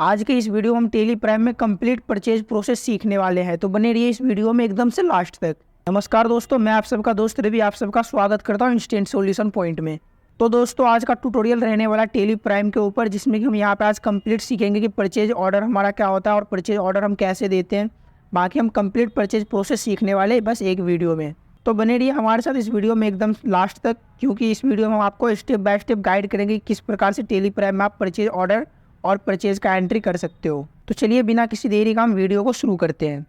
आज के इस वीडियो में हम टेली प्राइम में कंप्लीट परचेज प्रोसेस सीखने वाले हैं, तो बने रहिए इस वीडियो में एकदम से लास्ट तक। नमस्कार दोस्तों, मैं आप सबका दोस्त रवि आप सबका स्वागत करता हूं इंस्टेंट सॉल्यूशन पॉइंट में। तो दोस्तों आज का ट्यूटोरियल रहने वाला टेली प्राइम के ऊपर, जिसमें कि हम यहाँ पे आज कंप्लीट सीखेंगे कि परचेज ऑर्डर हमारा क्या होता है और परचेज ऑर्डर हम कैसे देते हैं। बाकी हम कंप्लीट परचेज प्रोसेस सीखने वाले बस एक वीडियो में, तो बने रहिए हमारे साथ इस वीडियो में एकदम लास्ट तक, क्योंकि इस वीडियो में हम आपको स्टेप बाय स्टेप गाइड करेंगे किस प्रकार से टेली प्राइम में आप परचेज ऑर्डर और परचेज का एंट्री कर सकते हो। तो चलिए बिना किसी देरी का हम वीडियो को शुरू करते हैं।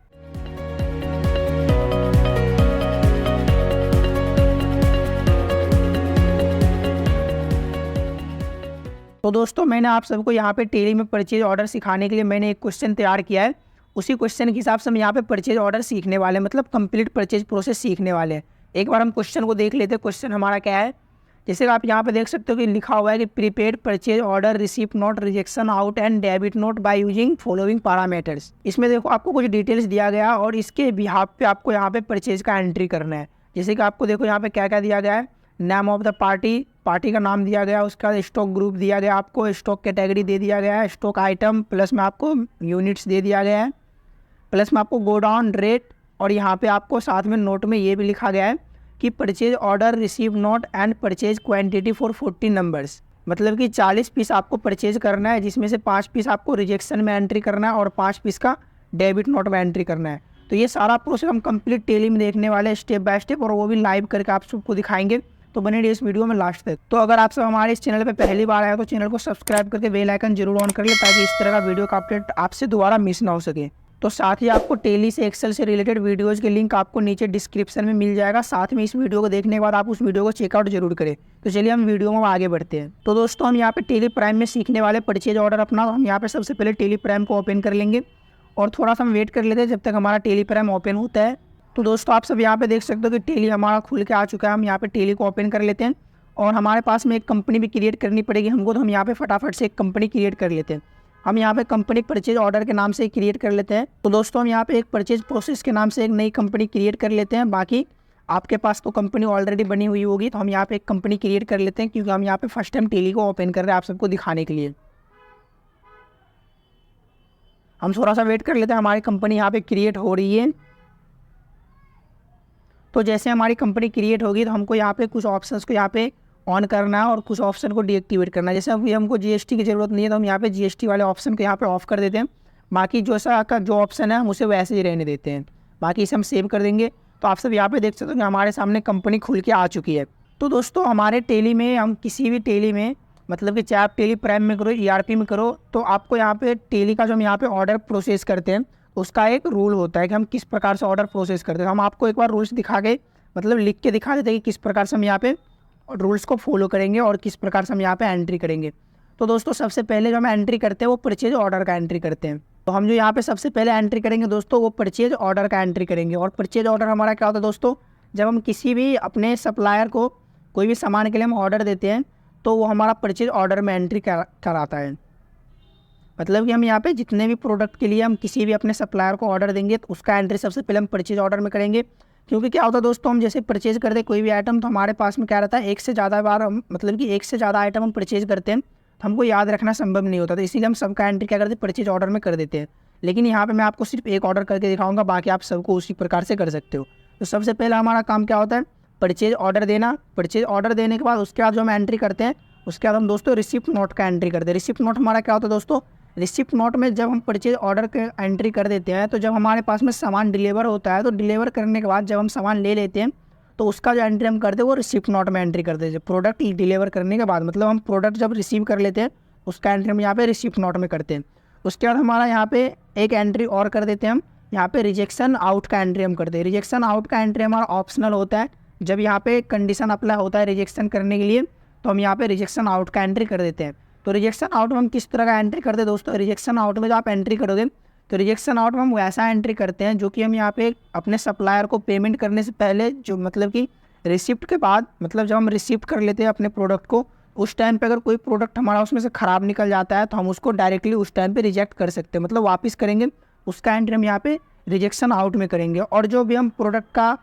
तो दोस्तों मैंने आप सबको यहाँ पे टेली में परचेज ऑर्डर सिखाने के लिए मैंने एक क्वेश्चन तैयार किया है। उसी क्वेश्चन के हिसाब से हम यहाँ पे परचेज ऑर्डर सीखने वाले हैं, मतलब कंप्लीट परचेज प्रोसेस सीखने वाले हैं। एक बार हम क्वेश्चन को देख लेते हैं। क्वेश्चन हमारा क्या है, जैसे आप यहाँ पे देख सकते हो कि लिखा हुआ है कि prepaid purchase order receipt note rejection out and debit note by using following parameters. इसमें देखो आपको कुछ डिटेल्स दिया गया और इसके बिहाफ पे आपको यहाँ पे परचेज का एंट्री करना है। जैसे कि आपको देखो यहाँ पे क्या क्या दिया गया है, नेम ऑफ द पार्टी का नाम दिया गया, उसका स्टॉक ग्रुप दिया गया, आपको स्टॉक कैटेगरी दे दिया गया है, स्टॉक आइटम प्लस में आपको यूनिट्स दे दिया गया है, प्लस में आपको गोडाउन रेट, और यहाँ पे आपको साथ में नोट में ये भी लिखा गया है कि purchase order receive note and purchase quantity for 40 numbers. मतलब कि 40 पीस आपको परचेज करना है, जिसमें से 5 पीस आपको रिजेक्शन में एंट्री करना है और 5 पीस का डेबिट नोट में एंट्री करना है। तो ये सारा प्रोसेस हम कंप्लीट टेली में देखने वाले हैं स्टेप बाय स्टेप, और वो भी लाइव करके आप सबको दिखाएंगे। तो बने रहिए इस वीडियो में लास्ट तक। तो अगर आप सब हमारे इस चैनल पे पहली बार आए तो चैनल को सब्सक्राइब करके बेल आइकन जरूर ऑन कर ले, ताकि इस तरह का वीडियो का अपडेट आपसे दोबारा मिस ना हो सके। तो साथ ही आपको टेली से एक्सेल से रिलेटेड वीडियोज़ के लिंक आपको नीचे डिस्क्रिप्शन में मिल जाएगा। साथ में इस वीडियो को देखने के बाद आप उस वीडियो को चेकआउट जरूर करें। तो चलिए हम वीडियो में आगे बढ़ते हैं। तो दोस्तों हम यहाँ पे टेली प्राइम में सीखने वाले परचेज ऑर्डर अपना, हम यहाँ पे सबसे पहले टेली प्राइम को ओपन कर लेंगे और थोड़ा सा हम वेट कर लेते हैं जब तक हमारा टेली प्राइम ओपन होता है। तो दोस्तों आप सब यहाँ पे देख सकते हो कि टेली हमारा खुल के आ चुका है। हम यहाँ पे टेली को ओपन कर लेते हैं और हमारे पास में एक कंपनी भी क्रिएट करनी पड़ेगी हमको, तो हम यहाँ पे फटाफट से एक कंपनी क्रिएट कर लेते हैं। हम यहाँ पे कंपनी परचेज ऑर्डर के नाम से क्रिएट कर लेते हैं। तो दोस्तों हम यहाँ पे एक परचेज प्रोसेस के नाम से एक नई कंपनी क्रिएट कर लेते हैं। बाकी आपके पास तो कंपनी ऑलरेडी बनी हुई होगी, तो हम यहाँ पे एक कंपनी क्रिएट कर लेते हैं, क्योंकि हम यहाँ पे फर्स्ट टाइम टेली को ओपन कर रहे हैं आप सबको दिखाने के लिए। हम थोड़ा सा वेट कर लेते हैं, हमारी कंपनी यहाँ पे क्रिएट हो रही है। तो जैसे हमारी कंपनी क्रिएट होगी तो हमको यहाँ पे कुछ ऑप्शंस को यहाँ पे ऑन करना है और कुछ ऑप्शन को डीएक्टिवेट करना है। जैसे अभी हमको जीएसटी की ज़रूरत नहीं है, तो हम यहाँ पे जीएसटी वाले ऑप्शन को यहाँ पे ऑफ कर देते हैं। बाकी जो सा का जो ऑप्शन है हम उसे वैसे ही रहने देते हैं। बाकी इसे हम सेव कर देंगे। तो आप सब यहाँ पे देख सकते हो कि हमारे सामने कंपनी खुल के आ चुकी है। तो दोस्तों हमारे टेली में, हम किसी भी टेली में, मतलब कि चाहे आप टेली प्राइम में करो, ईआरपी में करो, तो आपको यहाँ पे टेली का जो हम यहाँ पे ऑर्डर प्रोसेस करते हैं उसका एक रूल होता है कि हम किस प्रकार से ऑर्डर प्रोसेस करते हैं। हम आपको एक बार रूल्स दिखा के, मतलब लिख के दिखा देते हैं कि किस प्रकार से हम यहाँ पे रूल्स को फॉलो करेंगे और किस प्रकार से हम यहाँ पे एंट्री करेंगे। तो दोस्तों सबसे पहले जो हम एंट्री करते हैं वो परचेज ऑर्डर का एंट्री करते हैं। तो हम जो यहाँ पे सबसे पहले एंट्री करेंगे दोस्तों वो परचेज ऑर्डर का एंट्री करेंगे। और परचेज ऑर्डर हमारा क्या होता है दोस्तों, जब हम किसी भी अपने सप्लायर को कोई भी सामान के लिए हम ऑर्डर देते हैं तो वो हमारा परचेज ऑर्डर में एंट्री कराता है। मतलब कि हम यहाँ पे जितने भी प्रोडक्ट के लिए हम किसी भी अपने सप्लायर को ऑर्डर देंगे तो उसका एंट्री सबसे पहले हम परचेज ऑर्डर में करेंगे। क्योंकि क्या होता है दोस्तों, हम जैसे परचेज करते हैं कोई भी आइटम, तो हमारे पास में क्या रहता है, एक से ज़्यादा बार हम, मतलब कि एक से ज़्यादा आइटम हम परचेज करते हैं तो हमको याद रखना संभव नहीं होता। तो इसीलिए हम सबका एंट्री क्या करते हैं, परचेज ऑर्डर में कर देते हैं। लेकिन यहाँ पे मैं आपको सिर्फ एक ऑर्डर करके दिखाऊंगा, बाकी आप सबको उसी प्रकार से कर सकते हो। तो सबसे पहले हमारा काम क्या होता है, परचेज ऑर्डर देना। परचेज ऑर्डर देने के बाद उसके बाद जो हम एंट्री करते हैं उसके बाद हम दोस्तों रिसिप्ट नोट का एंट्री करते हैं। रिसिप्ट नोट हमारा क्या होता है दोस्तों, रिसिप्ट नोट में जब हम परचेज ऑर्डर के एंट्री कर देते हैं तो जब हमारे पास में सामान डिलीवर होता है तो डिलीवर करने के बाद जब हम सामान ले लेते हैं तो उसका जो एंट्री हम करते हैं वो रिसिप्ट नोट में एंट्री करते हैं। प्रोडक्ट डिलीवर करने के बाद, मतलब हम प्रोडक्ट जब रिसीव कर लेते हैं उसका एंट्री हम यहाँ पे रिसिप्ट नोट में करते हैं। उसके बाद हमारा यहाँ पे एक एंट्री और कर देते हैं हम, यहाँ पे रिजेक्शन आउट का एंट्री हम करते हैं। रिजेक्शन आउट का एंट्री हमारा ऑप्शनल होता है। जब यहाँ पे कंडीशन अप्लाई होता है रिजेक्शन करने के लिए तो हम यहाँ पे रिजेक्शन आउट का एंट्री कर देते हैं। तो रिजेक्शन आउट में हम किस तरह का एंट्री करते हैं दोस्तों, रिजेक्शन आउट में जो आप एंट्री करोगे तो रिजेक्शन आउट में हम वैसा एंट्री करते हैं जो कि हम यहाँ पे अपने सप्लायर को पेमेंट करने से पहले, जो मतलब कि रिसिप्ट के बाद, मतलब जब हम रिसिप्ट कर लेते हैं अपने प्रोडक्ट को, उस टाइम पे अगर कोई प्रोडक्ट हमारा उसमें से ख़राब निकल जाता है तो हम उसको डायरेक्टली उस टाइम पे रिजेक्ट कर सकते हैं, मतलब वापस करेंगे। उसका एंट्री हम यहाँ पे रिजेक्शन आउट में करेंगे। और जो भी हम प्रोडक्ट का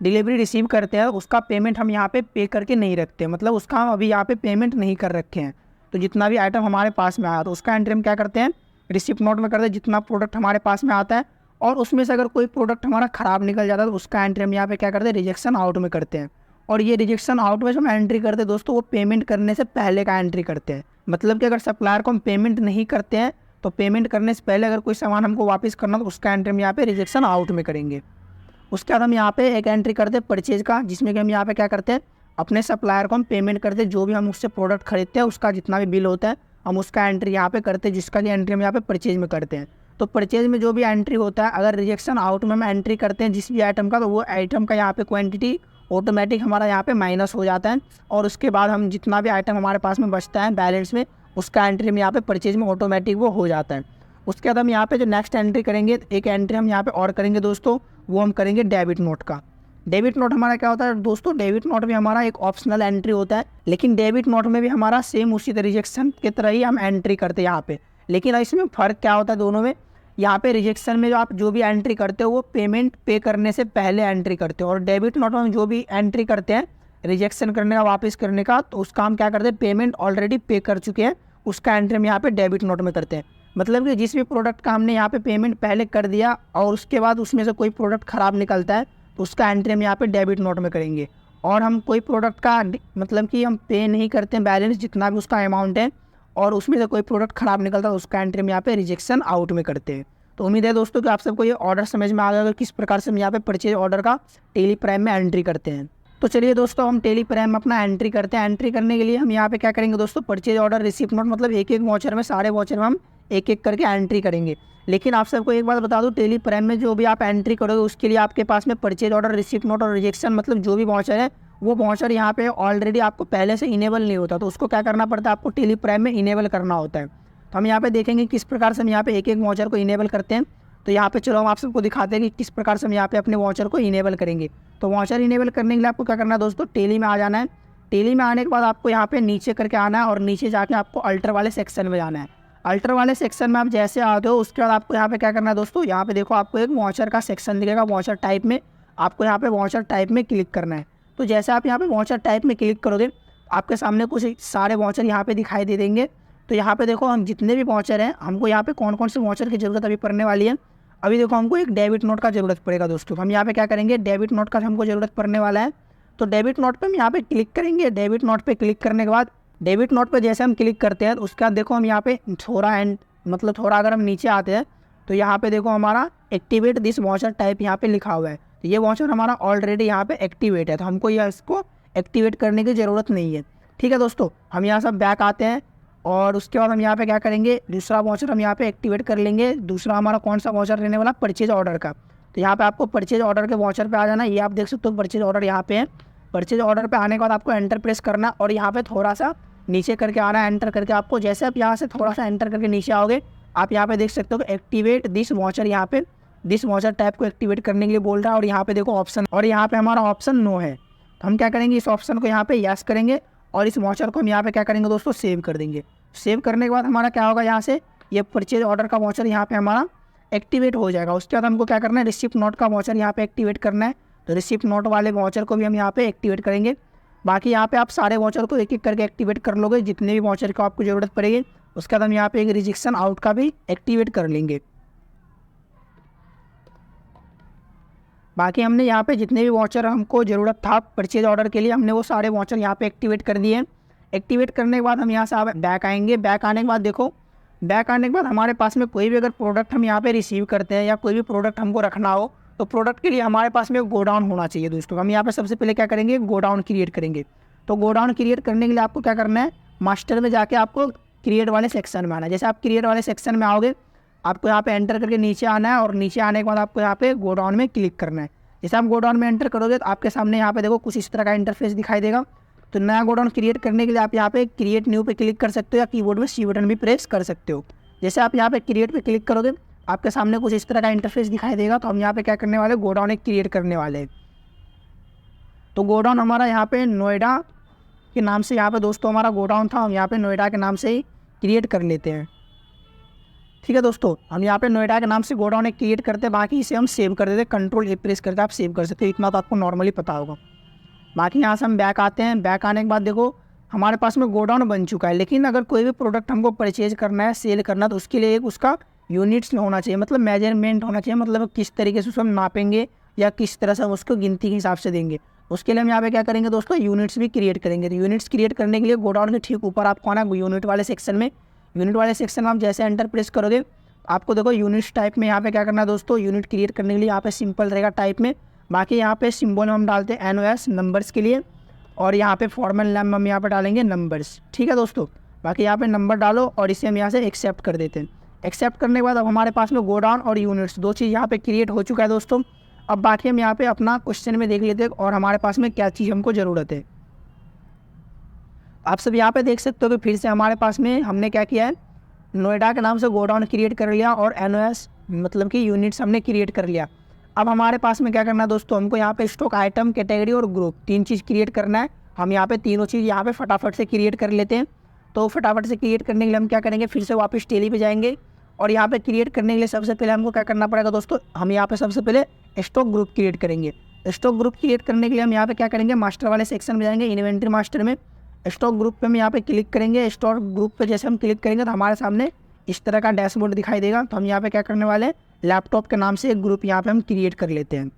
डिलीवरी रिसीव करते हैं उसका पेमेंट हम यहाँ पे करके नहीं रखते, मतलब उसका हम अभी यहाँ पे पेमेंट नहीं कर रखे हैं। तो जितना भी आइटम हमारे पास में आया तो उसका एंट्री हम क्या करते हैं, रिसिप्ट नोट में करते हैं जितना प्रोडक्ट हमारे पास में आता है, और उसमें से अगर कोई प्रोडक्ट हमारा ख़राब निकल जाता है तो उसका एंट्री हम यहाँ पे क्या करते हैं, रिजेक्शन आउट में करते हैं। और ये रिजेक्शन आउट में जो हम एंट्री करते हैं दोस्तों, वो पेमेंट करने से पहले का एंट्री करते हैं। मतलब कि अगर सप्लायर को हम पेमेंट नहीं करते हैं तो पेमेंट करने से पहले अगर कोई सामान हमको वापस करना तो उसका एंट्री हम यहाँ पे रिजेक्शन आउट में करेंगे। उसके बाद हम यहाँ पे एक एंट्री करते हैं परचेज का, जिसमें कि हम यहाँ पे क्या करते हैं, अपने सप्लायर को हम पेमेंट करते हैं, जो भी हम उससे प्रोडक्ट खरीदते हैं उसका जितना भी बिल होता है हम उसका एंट्री यहाँ पे करते हैं, जिसका भी एंट्री हम यहाँ पे परचेज में करते हैं। तो परचेज में जो भी एंट्री होता है, अगर रिजेक्शन आउट में हम एंट्री करते हैं जिस भी आइटम का, तो वो आइटम का यहाँ पे क्वांटिटी ऑटोमेटिक हमारा यहाँ पे माइनस हो जाता है, और उसके बाद हम जितना भी आइटम हमारे पास में बचता है बैलेंस में, उसका एंट्री हम यहाँ पे परचेज में ऑटोमेटिक वो हो जाता है। उसके बाद हम यहाँ पे जो नेक्स्ट एंट्री करेंगे, एक एंट्री हम यहाँ पे और करेंगे दोस्तों, वो हम करेंगे डेबिट नोट का। डेबिट नोट हमारा क्या होता है दोस्तों, डेबिट नोट भी हमारा एक ऑप्शनल एंट्री होता है, लेकिन डेबिट नोट में भी हमारा सेम उसी रिजेक्शन की तरह ही हम एंट्री करते हैं यहाँ पे। लेकिन इसमें फ़र्क क्या होता है दोनों में, यहाँ पे रिजेक्शन में जो आप जो भी एंट्री करते हो वो पेमेंट पे करने से पहले एंट्री करते हो, और डेबिट नोट में जो भी एंट्री करते हैं रिजेक्शन करने का, वापस करने का, तो उसका हम क्या करते हैं, पेमेंट ऑलरेडी पे कर चुके हैं, उसका एंट्री हम यहाँ पे डेबिट नोट में करते हैं। मतलब कि जिस भी प्रोडक्ट का हमने यहाँ पे पेमेंट पहले कर दिया और उसके बाद उसमें से कोई प्रोडक्ट ख़राब निकलता है तो उसका एंट्री हम यहाँ पे डेबिट नोट में करेंगे। और हम कोई प्रोडक्ट का मतलब कि हम पे नहीं करते हैं बैलेंस जितना भी उसका अमाउंट है, और उसमें से कोई प्रोडक्ट ख़राब निकलता है उसका एंट्री हम यहाँ पे रिजेक्शन आउट में करते हैं। तो उम्मीद है दोस्तों कि आप सबको ये ऑर्डर समझ में आ गया किस प्रकार से हम यहाँ पे परचेज ऑर्डर का टेली प्राइम में एंट्री करते हैं। तो चलिए दोस्तों हम टेली प्राइम में अपना एंट्री करते हैं। एंट्री करने के लिए हम यहाँ पे क्या करेंगे दोस्तों, परचेज ऑर्डर रिसिप्ट नोट, मतलब एक एक वाउचर में, सारे वाउचर में हम एक एक करके एंट्री करेंगे। लेकिन आप सबको एक बात बता दूं, टेली प्राइम में जो भी आप एंट्री करोगे उसके लिए आपके पास में परचेज ऑर्डर, रिसिप्ट नोट और रिजेक्शन, मतलब जो भी वाउचर है वो वाउचर यहाँ पे ऑलरेडी आपको पहले से इनेबल नहीं होता, तो उसको क्या करना पड़ता है, आपको टेली प्राइम में इनेबल करना होता है। तो हम यहाँ पे देखेंगे किस प्रकार से हम यहाँ पे एक एक वाउचर को इनेबल करते हैं। तो यहाँ पे चलो हम आप सबको दिखाते हैं कि किस प्रकार से हम यहाँ पे अपने वाउचर को इनेबल करेंगे। तो वाउचर इनेबल करने के लिए आपको क्या करना है दोस्तों, टेली में आ जाना है। टेली में आने के बाद आपको यहाँ पे नीचे करके आना है, और नीचे जाके आपको अल्टर वाले सेक्शन में जाना है। अल्टर वाले सेक्शन में आप जैसे आते हो उसके बाद आपको यहाँ पे क्या करना है दोस्तों, यहाँ पे देखो आपको एक वाउचर का सेक्शन दिखेगा, वाउचर टाइप में आपको यहाँ पे वाउचर टाइप में क्लिक करना है। तो जैसे आप यहाँ पे वाउचर टाइप में क्लिक करोगे आपके सामने कुछ सारे वाउचर यहाँ पे दिखाई दे देंगे। तो यहाँ पे देखो हम जितने भी वाउचर हैं, हमको यहाँ पे कौन कौन से वाउचर की ज़रूरत अभी पड़ने वाली है। अभी देखो हमको एक डेबिट नोट का ज़रूरत पड़ेगा दोस्तों। हम यहाँ पे क्या करेंगे, डेबिट नोट का हमको ज़रूरत पड़ने वाला है। तो डेबिट नोट पे हम यहाँ पे क्लिक करेंगे। डेबिट नोट पे क्लिक करने के बाद, डेबिट नोट पे जैसे हम क्लिक करते हैं उसके बाद देखो हम यहाँ पे थोड़ा अगर हम नीचे आते हैं तो यहाँ पे देखो हमारा एक्टिवेट दिस वाउचर टाइप यहाँ पे लिखा हुआ है। तो ये वाउचर हमारा ऑलरेडी यहाँ पे एक्टिवेट है, तो हमको यह इसको एक्टिवेट करने की ज़रूरत नहीं है। ठीक है दोस्तों, हम यहाँ सब बैक आते हैं और उसके बाद हम यहाँ पे क्या करेंगे, दूसरा वाउचर हम यहाँ पे एक्टिवेट कर लेंगे। दूसरा हमारा कौन सा वाउचर रहने वाला, परचेज ऑर्डर का। तो यहाँ पे आपको परचेज ऑर्डर के वाउचर पे आ जाना। ये आप देख सकते हो परचेज ऑर्डर यहाँ पे है। परचेज ऑर्डर पे आने के बाद आपको एंटर प्रेस करना और यहाँ पे थोड़ा सा नीचे करके आना है, एंटर करके आपको। जैसे आप यहाँ से थोड़ा सा एंटर करके नीचे आओगे आप यहाँ पे देख सकते हो कि एक्टिवेट दिस वाउचर, यहाँ पे दिस वाउचर टाइप को एक्टिवेट करने के लिए बोल रहा है। और यहाँ पे देखो ऑप्शन, और यहाँ पे हमारा ऑप्शन नो है। तो हम क्या करेंगे, इस ऑप्शन को यहाँ पे यस करेंगे और इस वाउचर को हम यहाँ पे क्या करेंगे दोस्तों, सेव कर देंगे। सेव करने के बाद हमारा क्या होगा, यहाँ से ये परचेज ऑर्डर का वाउचर यहाँ पे हमारा एक्टिवेट हो जाएगा। उसके बाद हमको क्या करना है, रिसिप्ट नोट का वाउचर यहाँ पे एक्टिवेट करना है। तो रिसिप्ट नोट वाले वाउचर को भी हम यहाँ पे एक्टिवेट करेंगे। बाकी यहाँ पे आप सारे वाउचर को एक एक करके एक्टिवेट कर लोगे, जितने भी वाउचर को आपको ज़रूरत पड़ेगी। उसके बाद हम यहाँ पे एक रिजेक्शन आउट का भी एक्टिवेट कर लेंगे। बाकी हमने यहाँ पे जितने भी वाउचर हमको ज़रूरत था परचेज ऑर्डर के लिए, हमने वो सारे वाउचर यहाँ पे एक्टिवेट कर दिए। एक्टिवेट करने के बाद हम यहाँ से बैक आएंगे। बैक आने के बाद देखो, बैक आने के बाद हमारे पास में कोई भी अगर प्रोडक्ट हम यहाँ पे रिसीव करते हैं या कोई भी प्रोडक्ट हमको रखना हो तो प्रोडक्ट के लिए हमारे पास में गोडाउन होना चाहिए दोस्तों। हम यहाँ पे सबसे पहले क्या करेंगे, गोडाउन क्रिएट करेंगे। तो गोडाउन क्रिएट करने के लिए आपको क्या करना है, मास्टर में जाके आपको क्रिएट वाले सेक्शन में आना है। जैसे आप क्रिएट वाले सेक्शन में आओगे आपको यहाँ पे एंटर करके नीचे आना है और नीचे आने के बाद आपको यहाँ पे गोडाउन में क्लिक करना है। जैसे आप गोडाउन में एंटर करोगे तो आपके सामने यहाँ पे देखो कुछ इस तरह का इंटरफेस दिखाई देगा। तो नया गोडाउन क्रिएट करने के लिए आप यहाँ पे क्रिएट न्यू पे क्लिक कर सकते हो या कीबोर्ड में सी बटन भी प्रेस कर सकते हो। जैसे आप यहाँ पे क्रिएट पे क्लिक करोगे आपके सामने कुछ इस तरह का इंटरफेस दिखाई देगा। तो हम यहाँ पे क्या करने वाले, गोडाउन एक क्रिएट करने वाले हैं। तो गोडाउन हमारा यहाँ पे नोएडा के नाम से यहाँ पे दोस्तों हमारा गोडाउन था, हम यहाँ पे नोएडा के नाम से ही क्रिएट कर लेते हैं। ठीक है दोस्तों, हम यहाँ पे नोएडा के नाम से गोडाउन एक क्रिएट करते हैं। बाकी इसे हम सेव कर देते हैं, कंट्रोल ए प्रेस करके आप सेव कर सकते हो, इतना तो आपको नॉर्मली पता होगा। बाकी यहाँ से हम बैक आते हैं। बैक आने के बाद देखो हमारे पास में गोडाउन बन चुका है। लेकिन अगर कोई भी प्रोडक्ट हमको परचेज करना है, सेल करना, तो उसके लिए एक उसका यूनिट्स में होना चाहिए, मतलब मेजरमेंट होना चाहिए, मतलब किस तरीके से उसको हम नापेंगे या किस तरह से हम उसको गिनती के हिसाब से देंगे। उसके लिए हम यहाँ पे क्या करेंगे दोस्तों, यूनिट्स भी क्रिएट करेंगे। तो यूनिट्स क्रिएट करने के लिए गोडाउन के ठीक ऊपर आपको आना यूनिट वाले सेक्शन में। यूनिट वाले सेक्शन में आप जैसे एंटर प्रेस करोगे, आपको देखो यूनिट्स टाइप में यहाँ पे क्या करना है दोस्तों, यूनिट क्रिएट करने के लिए यहाँ पे सिंपल रहेगा टाइप में। बाकी यहाँ पे सिंबल हम डालते हैं NOS नंबर्स के लिए, और यहाँ पे फॉर्मल नेम हम यहाँ पे डालेंगे नंबर्स। ठीक है दोस्तों, बाकी यहाँ पे नंबर डालो और इसे हम यहाँ से एक्सेप्ट कर देते हैं। एक्सेप्ट करने के बाद अब हमारे पास में गोडाउन और यूनिट्स दो चीज़ यहाँ पे क्रिएट हो चुका है दोस्तों। अब बाकी हम यहाँ पे अपना क्वेश्चन में देख लेते हैं और हमारे पास में क्या चीज़ हमको ज़रूरत है। आप सब यहाँ पे देख सकते हो कि फिर से हमारे पास में हमने क्या किया है, नोएडा के नाम से गोडाउन क्रिएट कर लिया और NOS मतलब कि यूनिट्स हमने क्रिएट कर लिया। अब हमारे पास में क्या करना है दोस्तों, हमको यहाँ पे स्टॉक, आइटम, कैटेगरी और ग्रुप तीन चीज़ क्रिएट करना है। हम यहाँ पे तीनों चीज़ यहाँ पे फटाफट से क्रिएट कर लेते हैं। तो फटाफट से क्रिएट करने के लिए हम क्या करेंगे, फिर से वापस टेली पे जाएंगे और यहाँ पे क्रिएट करने के लिए सबसे पहले हमको क्या करना पड़ेगा दोस्तों, हम यहाँ पे सबसे पहले स्टॉक ग्रुप क्रिएट करेंगे। स्टॉक ग्रुप क्रिएट करने के लिए हम यहाँ पे क्या करेंगे, मास्टर वाले सेक्शन में जाएंगे, इन्वेंट्री मास्टर में स्टॉक ग्रुप पे हम यहाँ पे क्लिक करेंगे। स्टॉक ग्रुप पे जैसे हम क्लिक करेंगे तो हमारे सामने इस तरह का डैशबोर्ड दिखाई देगा। तो हम यहाँ पे क्या करने वाले हैं, लैपटॉप के नाम से एक ग्रुप यहाँ पे हम क्रिएट कर लेते हैं।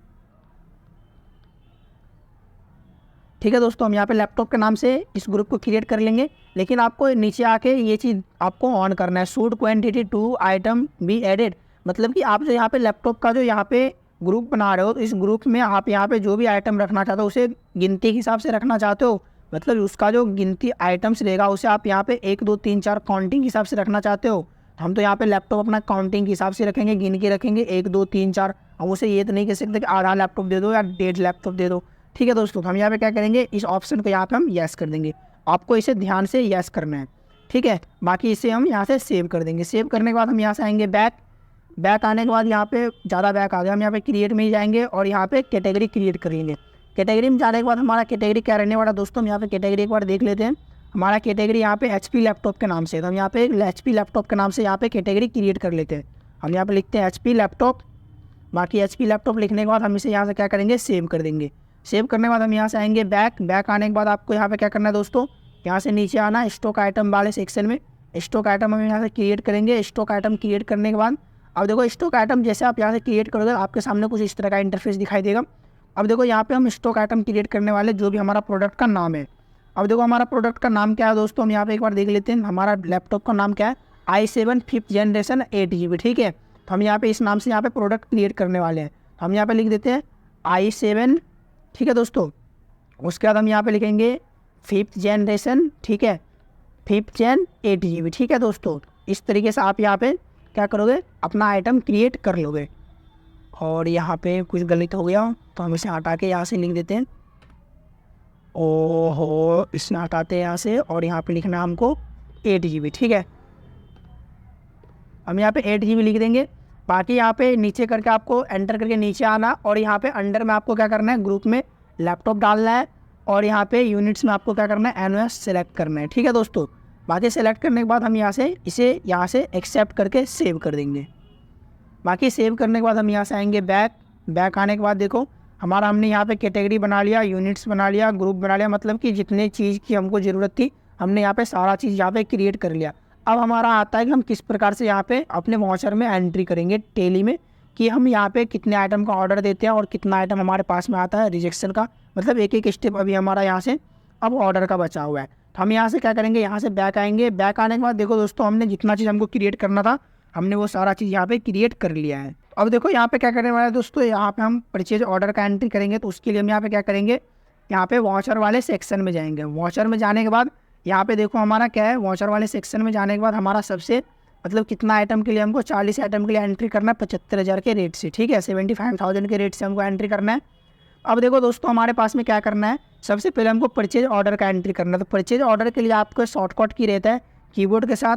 ठीक है दोस्तों, हम यहाँ पे लैपटॉप के नाम से इस ग्रुप को क्रिएट कर लेंगे। लेकिन आपको नीचे आके ये चीज़ आपको ऑन करना है, shoot quantity to item be added, मतलब कि आप जो यहाँ पे लैपटॉप का जो यहाँ पे ग्रुप बना रहे हो, तो इस ग्रुप में आप यहाँ पे जो भी आइटम रखना चाहते हो उसे गिनती के हिसाब से रखना चाहते हो, मतलब उसका जो गिनती आइटम्स रहेगा उसे आप यहाँ पे 1 2 3 4 काउंटिंग के हिसाब से रखना चाहते हो। हम तो यहाँ पे लैपटॉप अपना काउंटिंग के हिसाब से रखेंगे, गिन के रखेंगे 1 2 3 4। हम उसे ये तो नहीं कह सकते कि आधा लैपटॉप दे दो या 1.5 लैपटॉप दे दो। ठीक है दोस्तों, तो हम यहाँ पे क्या करेंगे, इस ऑप्शन को यहाँ पे हम यस कर देंगे। आपको इसे ध्यान से यस करना है। ठीक है, बाकी इसे हम यहाँ से सेव कर देंगे। सेव करने के बाद हम यहाँ से आएंगे बैक आने के बाद यहाँ पे ज़्यादा बैक आ गया, हम यहाँ पे क्रिएट में ही जाएंगे और यहाँ पे कैटेगरी क्रिएट कर लेंगे। कैटेगरी में जाने के बाद हमारा कैटेगरी क्या रहने वाला दोस्तों, हम यहाँ पे कैटेगरी एक बार देख लेते हैं। हमारा कैटेगरी यहाँ पे HP लैपटॉप के नाम से, तो हम यहाँ पे HP लैपटॉप के नाम से यहाँ पे कैटेगरी क्रिएट कर लेते हैं। हम यहाँ पे लिखते हैं HP लैपटॉप। बाकी HP लैपटॉप लिखने के बाद हम इसे यहाँ से क्या करेंगे, सेव कर देंगे। सेव करने के बाद हम यहाँ से आएंगे बैक आने के बाद आपको यहाँ पे क्या करना है दोस्तों, यहाँ से नीचे आना स्टॉक आइटम वाले सेक्शन में। स्टॉक आइटम हम यहाँ से क्रिएट करेंगे। स्टॉक आइटम क्रिएट करने के बाद अब देखो स्टॉक आइटम जैसे आप यहाँ से क्रिएट करोगे आपके सामने कुछ इस तरह का इंटरफेस दिखाई देगा। अब देखो यहाँ पे हम स्टॉक आइटम क्रिएट करने वाले जो भी हमारा प्रोडक्ट का नाम है। अब देखो हमारा प्रोडक्ट का नाम क्या है दोस्तों, हम यहाँ पे एक बार देख लेते हैं। हमारा लैपटॉप का नाम क्या है, i7 5th जनरेशन 8GB। ठीक है, तो हम यहाँ पे इस नाम से यहाँ पे प्रोडक्ट क्रिएट करने वाले हैं। तो हम यहाँ पे लिख देते हैं i7। ठीक है दोस्तों, उसके बाद हम यहाँ पे लिखेंगे 5th जनरेशन। ठीक है, 5th Gen 8GB। ठीक है दोस्तों, इस तरीके से आप यहाँ पे क्या करोगे, अपना आइटम क्रिएट कर लोगे। और यहाँ पे कुछ गलत हो गया तो हम इसे हटा के यहाँ से लिख देते हैं। ओहो, इसे हटाते हैं यहाँ से और यहाँ पे लिखना हमको 8GB। ठीक है, हम यहाँ पे 8GB लिख देंगे। बाकी यहाँ पे नीचे करके आपको एंटर करके नीचे आना और यहाँ पे अंडर में आपको क्या करना है, ग्रुप में लैपटॉप डालना है और यहाँ पे यूनिट्स में आपको क्या करना है, NOS सेलेक्ट करना है। ठीक है दोस्तों, बाकी सेलेक्ट करने के बाद हम यहाँ से इसे यहाँ से एक्सेप्ट करके सेव कर देंगे। बाकी सेव करने के बाद हम यहाँ से आएंगे बैक आने के बाद देखो हमारा हमने यहाँ पे कैटेगरी बना लिया, यूनिट्स बना लिया, ग्रुप बना लिया, मतलब कि जितने चीज़ की हमको ज़रूरत थी हमने यहाँ पे सारा चीज़ यहाँ पे क्रिएट कर लिया। अब हमारा आता है कि हम किस प्रकार से यहाँ पे अपने वाउचर में एंट्री करेंगे टेली में, कि हम यहाँ पे कितने आइटम का ऑर्डर देते हैं और कितना आइटम हमारे पास में आता है रिजेक्शन का, मतलब एक एक स्टेप अभी हमारा यहाँ से अब ऑर्डर का बचा हुआ है। तो हम यहाँ से क्या करेंगे, यहाँ से बैक आएंगे। बैक आने के बाद देखो दोस्तों हमने जितना चीज़ हमको क्रिएट करना था हमने वो सारा चीज़ यहाँ पे क्रिएट कर लिया है। अब देखो यहाँ पे क्या करने वाला है दोस्तों, यहाँ पे हम परचेज ऑर्डर का एंट्री करेंगे। तो उसके लिए हम यहाँ पे क्या करेंगे, यहाँ पे वाउचर वाले सेक्शन में जाएंगे। वाउचर में जाने के बाद यहाँ पे देखो हमारा क्या है, वाउचर वाले सेक्शन में जाने के बाद हमारा सबसे मतलब कितना आइटम के लिए हमको 40 आइटम के लिए एंट्री करना है 75,000 के रेट से। ठीक है, 75,000 के रेट से हमको एंट्री करना है। अब देखो दोस्तों हमारे पास में क्या करना है, सबसे पहले हमको परचेज ऑर्डर का एंट्री करना है। तो परचेज ऑर्डर के लिए आपको शॉर्टकट की रहता है कीबोर्ड के साथ,